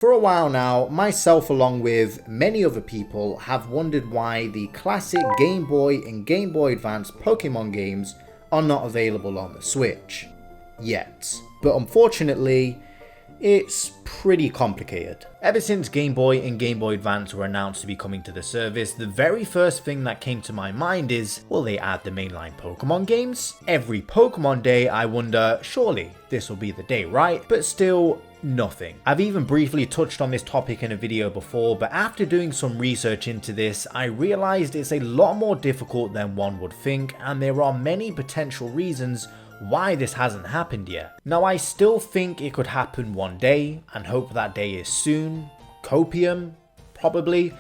For a while now, myself along with many other people have wondered why the classic Game Boy and Game Boy Advance Pokemon games are not available on the Switch yet. But unfortunately, it's pretty complicated. Ever since Game Boy and Game Boy Advance were announced to be coming to the service, the very first thing that came to my mind is, will they add the mainline Pokemon games? Every Pokemon day I wonder, surely this will be the day, right? But still, nothing. I've even briefly touched on this topic in a video before, but after doing some research into this, I realized it's a lot more difficult than one would think, and there are many potential reasons why this hasn't happened yet. Now, I still think it could happen one day, and hope that day is soon. Copium? Probably.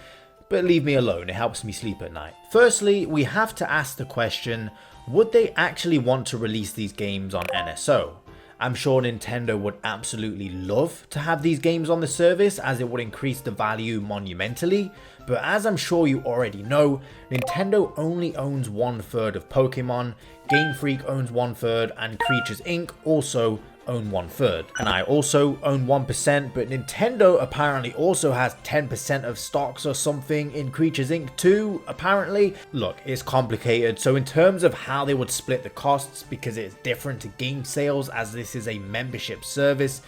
But leave me alone, it helps me sleep at night. Firstly, we have to ask the question, would they actually want to release these games on NSO? I'm sure Nintendo would absolutely love to have these games on the service, as it would increase the value monumentally, but as I'm sure you already know, Nintendo only owns 1/3 of Pokémon, Game Freak owns 1/3, and Creatures Inc. also own 1/3. And I also own 1%, but Nintendo apparently also has 10% of stocks or something in Creatures Inc. too, apparently. Look, it's complicated, so in terms of how they would split the costs, because it's different to game sales as this is a membership service,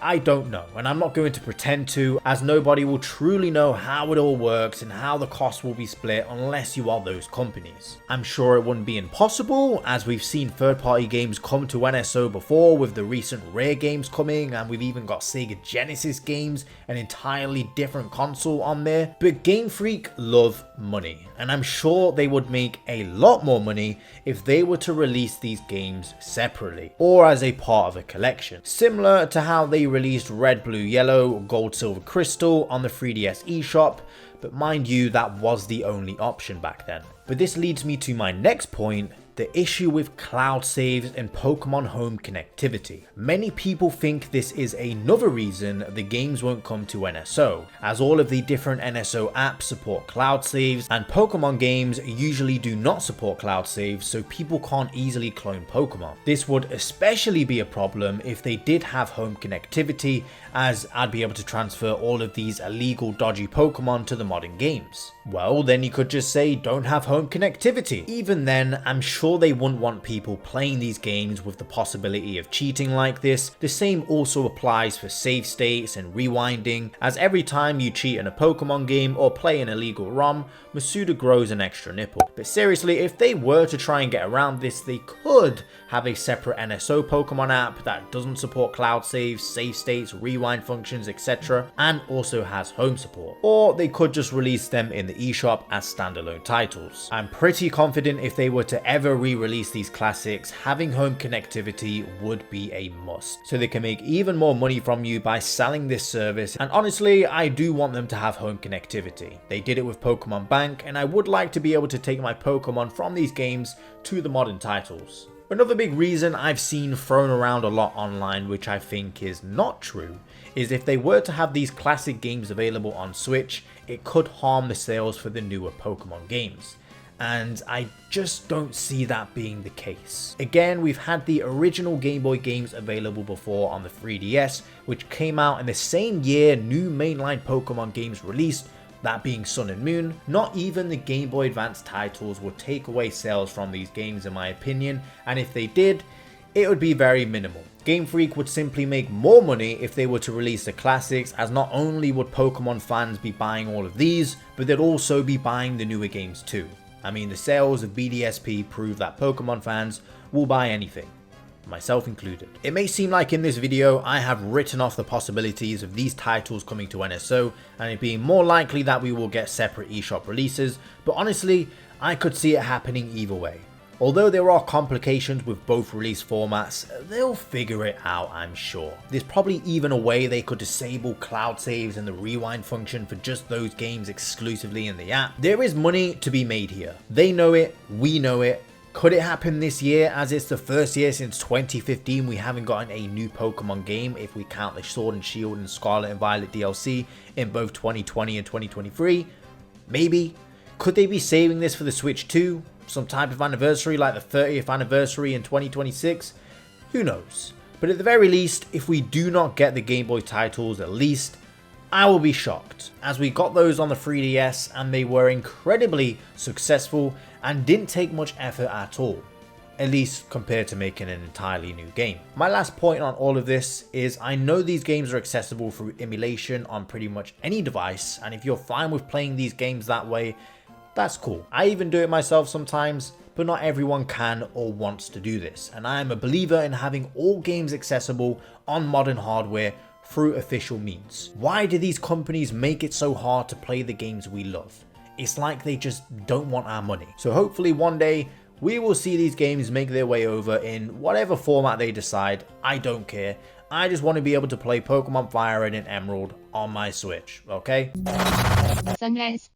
I don't know, and I'm not going to pretend to, as nobody will truly know how it all works and how the costs will be split unless you are those companies. I'm sure it wouldn't be impossible, as we've seen third-party games come to NSO before with the recent Rare games coming, and we've even got Sega Genesis games, an entirely different console on there. But Game Freak love money, and I'm sure they would make a lot more money if they were to release these games separately, or as a part of a collection, similar to how they released Red, Blue, Yellow, Gold, Silver, Crystal on the 3DS eShop, but mind you, that was the only option back then. But this leads me to my next point, the issue with cloud saves and Pokemon Home connectivity. Many people think this is another reason the games won't come to NSO, as all of the different NSO apps support cloud saves, and Pokemon games usually do not support cloud saves, so people can't easily clone Pokemon. This would especially be a problem if they did have home connectivity, as I'd be able to transfer all of these illegal dodgy Pokemon to the modern games. Well, then you could just say don't have home connectivity. Even then, I'm sure they wouldn't want people playing these games with the possibility of cheating like this. The same also applies for save states and rewinding, as every time you cheat in a Pokemon game or play an illegal ROM, Masuda grows an extra nipple. But seriously, if they were to try and get around this, they could have a separate NSO Pokemon app that doesn't support cloud saves, save states, rewind functions, etc., and also has home support. Or they could just release them in the eShop as standalone titles. I'm pretty confident if they were to ever re-release these classics, having home connectivity would be a must, so they can make even more money from you by selling this service. And honestly, I do want them to have home connectivity. They did it with Pokemon Bank, and I would like to be able to take my Pokemon from these games to the modern titles. Another big reason I've seen thrown around a lot online, which I think is not true, is if they were to have these classic games available on Switch, it could harm the sales for the newer Pokemon games. And I just don't see that being the case. Again, we've had the original Game Boy games available before on the 3DS, which came out in the same year new mainline Pokemon games released, that being Sun and Moon. Not even the Game Boy Advance titles would take away sales from these games in my opinion, and if they did, it would be very minimal. Game Freak would simply make more money if they were to release the classics, as not only would Pokemon fans be buying all of these, but they'd also be buying the newer games too. I mean, the sales of BDSP prove that Pokemon fans will buy anything, myself included. It may seem like in this video I have written off the possibilities of these titles coming to NSO and it being more likely that we will get separate eShop releases, but honestly, I could see it happening either way. Although there are complications with both release formats, they'll figure it out, I'm sure. There's probably even a way they could disable cloud saves and the rewind function for just those games exclusively in the app. There is money to be made here. They know it, we know it. Could it happen this year, as it's the first year since 2015 we haven't gotten a new Pokemon game if we count the Sword and Shield and Scarlet and Violet DLC in both 2020 and 2023? Maybe. Could they be saving this for the Switch too? Some type of anniversary like the 30th anniversary in 2026? Who knows? But at the very least, if we do not get the Game Boy titles, at least I will be shocked, as we got those on the 3DS and they were incredibly successful and didn't take much effort at all. At least compared to making an entirely new game. My last point on all of this is I know these games are accessible through emulation on pretty much any device, and if you're fine with playing these games that way, that's cool. I even do it myself sometimes, but not everyone can or wants to do this, and I am a believer in having all games accessible on modern hardware through official means. Why do these companies make it so hard to play the games we love? It's like they just don't want our money. So hopefully one day we will see these games make their way over in whatever format they decide. I don't care. I just want to be able to play Pokemon Fire Red and Emerald on my Switch, okay? Sunrise.